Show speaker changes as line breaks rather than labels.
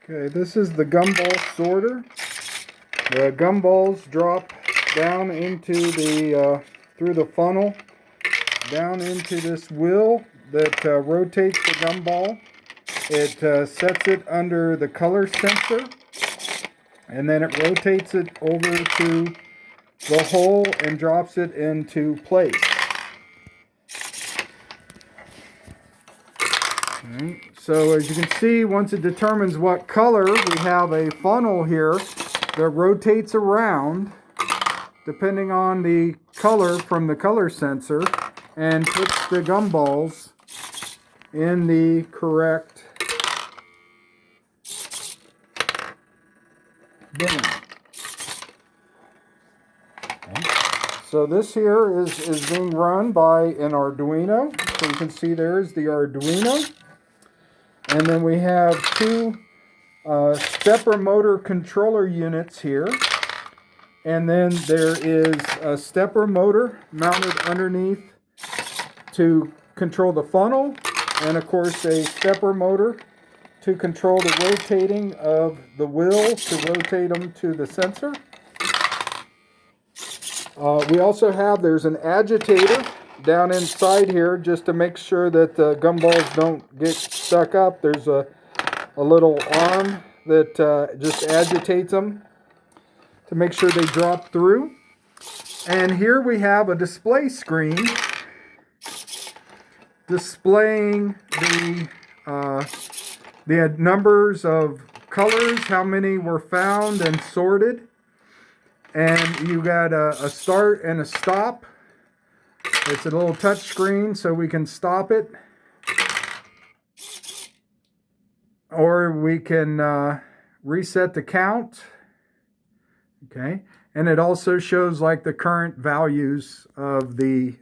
Okay, this is the gumball sorter. The gumballs drop down into the through the funnel down into this wheel that rotates the gumball. It sets it under the color sensor, and then it rotates it over to the hole and drops it into place. Right. So as you can see, once it determines what color, we have a funnel here that rotates around depending on the color from the color sensor and puts the gumballs in the correct bin. Okay. So this here is being run by an Arduino. So you can see there's the Arduino. And then we have two stepper motor controller units here. And then there is a stepper motor mounted underneath to control the funnel. And of course a stepper motor to control the rotating of the wheel to rotate them to the sensor. We also have, there's an agitator down inside here just to make sure that the gumballs don't get stuck up. There's a little arm that just agitates them to make sure they drop through. And here we have a display screen displaying the numbers of colors, how many were found and sorted. And you got a start and a stop. It's a little touch screen so we can stop it. Or we can reset the count. Okay. And it also shows like the current values of the